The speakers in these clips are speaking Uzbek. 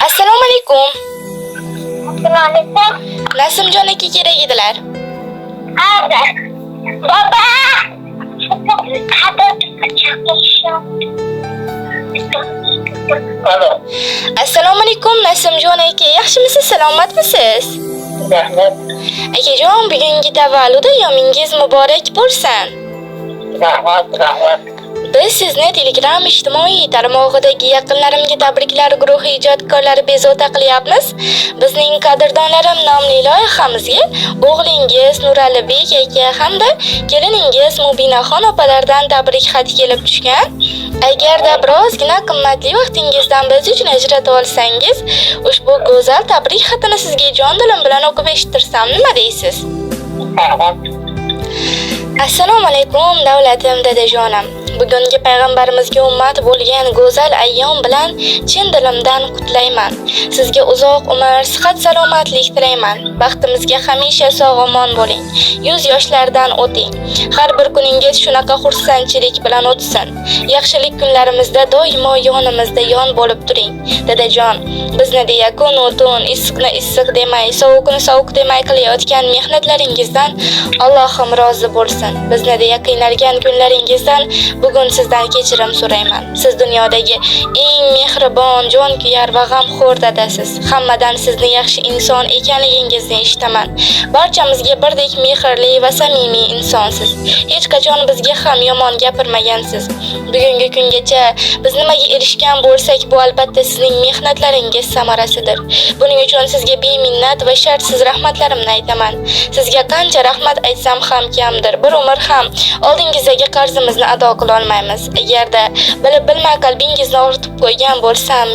Assalomu alaykum. Assalomu alaykum. Nasimjon aka kerak edilar. Hadi. Baba. Alo. Assalomu alaykum Nasimjon aka. Yaxshimisiz, salomatmisiz? Rahmat. Akajon, bugungi tavallud yomingiz muborak bo'lsin. Rahmat. Biz sizni Telegram ijtimoiy tarmog'idagi yaqinlarimga tabriklar guruhi ijodkorlari bezovta qilyapmiz. Bizning qadrdonlarim nomli loyihamizga o'g'lingiz Nuralibek aka hamda keliningiz Mubinaxon opalardan tabrik xati kelib tushgan. Agarda birozgina qimmatli vaqtingizdan biz uchun ajratib olsangiz, ushbu go'zal tabrik xatini sizga jon dilim bilan o'qib eshittirsam nima deysiz? Assalomu alaykum davlatim dadajonim. Bugungi payg'ambarimizga ummat bo'lgan go'zal ayyom bilan chin dilimdan qutlayman. Sizga uzoq umr, sihat, salomatlik tilayman. Baxtimizga hamisha sog'-omon bo'ling. Yuz yoshlardan o'ting. Har bir kuningiz shunaqa xursandchilik bilan o'tsin. Yaxshilik kunlarimizda doimo yonimizda yon bo'lib turing. Dadajon, bizni deya kun-tun, issiqni issiq demay, sovuqni sovuq demay qilayotgan mehnatlaringizdan Allohim rozi bo'lsin. Bizni deya qiynalgan kunlaringizdan bugun sizdan kechirim so'rayman. Siz dunyodagi eng mehribon, jonkuyar va g'amxo'r dadasiz. Hammadan sizni yaxshi inson ekanligingizni eshitaman. Barchamizga birdek mehrli va samimiy insonsiz. Hech qachon bizga ham yomon gapirmagansiz. Bugungi kungacha biz nimaga erishgan bo'lsak, bu albatta sizning mehnatlaringiz samarasidir. Buning uchun sizga beminnat va shartsiz rahmatlarimni aytaman. Sizga qancha rahmat aytsam ham kamdir. Bir umr ham oldingizdagi qarzimizni ado qila olmaymiz. Agarda bilib bilmay qalbingizni og'ritib qo'ygan bo'lsam,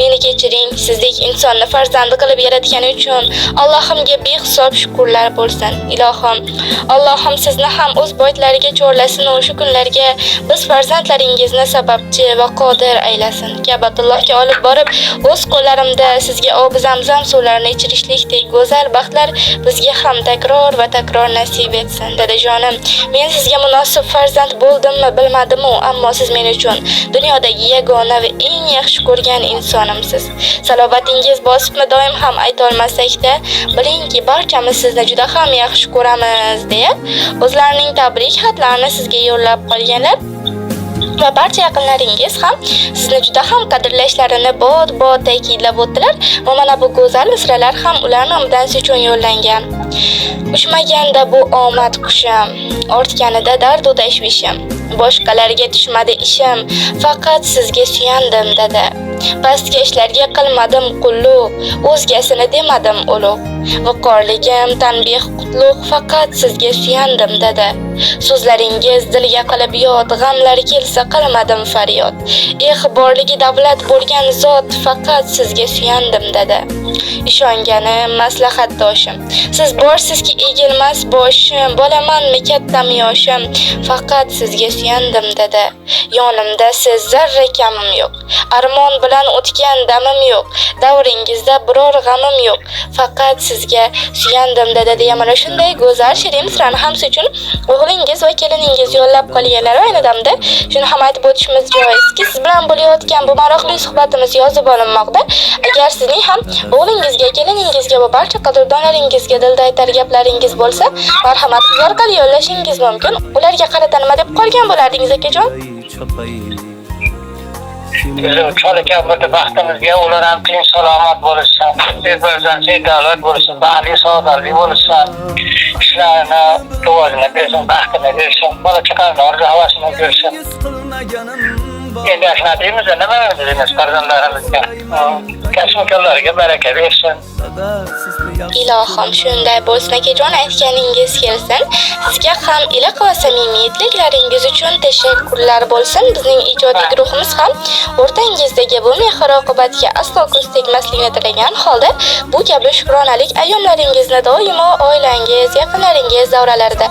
meni kechiring. Sizdek insonni farzandi qilib yaratgani uchun Allohimga behisob shukrlar bo'lsin. Ilohim, Allohim sizni ham o'z boytlariga chorlasin va shu kunlarga biz farzandlaringizni sababchi va qodir aylasin. Ka'batullohga olib borib, o'z qo'llarimda sizga obi zamzam suvlarini ichirishlikdek go'zal baxtlar bizga ham takror va takror nasib etsin. Dadajonim, men sizga munosib farzand bo'ldimmi bilmadim-u, ammo siz men uchun dunyodagi yagona va eng yaxshi ko'rgan insonimsiz. Salobatingiz bosibmi doim ham ayta olmasak-da, bilingki barchamiz sizni juda ham yaxshi ko'ramiz deya o'zlarining tabrik xatlarini sizga yo'llab qolganlar va barcha yaqinlaringiz ham sizni juda ham qadrlashlarini bod-bod ta'kidlab o'tdilar va mana bu go'zal misralar ham ular nomidan siz uchun yo'llangan. Ushmaganda bu omad qushim, ortganida dard va tashvishim. Boshqalarga tushmadi ishim, faqat sizga suyandim dada. Pastkashlarga qilmadim qulluq, o'zgasini demadim ulug'. Viqorligim, tanbeh, qutlug' faqat sizga suyandim dada. So'zlaringiz dilga qilib yod, g'amlar kelsa qilmadim faryod. Borligi davlat bo'lgan zot, faqat sizga suyandim dada. Ishonganim, maslahatdoshim. Siz borsizki egilmas boshim, bolamanmi kattami yoshim, faqat sizga suyandim dada. Yonimda siz zarra kamim yo'q. Armon bilan o'tgan damim yo'q. Davringizda biror g'amim yo'q. Faqat sizga suyandim dada deya mana shunday go'zal shirin misrani ham siz uchun o'g'lingiz va keliningiz yo'llab qolganlar va ayni damda shuni ham aytib o'tishimiz joizki, siz bilan bo'layotgan bu maroqli suhbatimiz yozib olinmoqda. Agar sizning ham o'g'lingizga, keliningizga va barcha qadrdonlaringizga dilda aytar gaplaringiz bo'lsa, marhamat orqali yo'llashingiz mumkin. Ularga qarata nima deb qolgan bo'lardingiz akajon? Cho'lakabirda baxtimizga ular ham tinch salomat bo'lishsin, farzandli davlat bo'lishsin, bali saodatli bo'lishsin, ishlarini, rivojini bersin, baxtini bersin, bola chaqani orzu havasini bersin. Endi shuna deymiz, nima deymiz farzandlarimizga? Kasb-kunlariga baraka bersin. Ilohim shunday bo'lsin akajon, aytganingiz kelsin. Sizga ham iliq va samimiy tilaklaringiz uchun tashakkurlar bo'lsin. Bizning ijodiy guruhimiz ham o'rtangizdagi bu mehr-oqibatga aslo ko'z tegmasligini tilagan holda bu kabi shukronalik ayyomlaringizni doimo oilangiz, yaqinlaringiz davralarida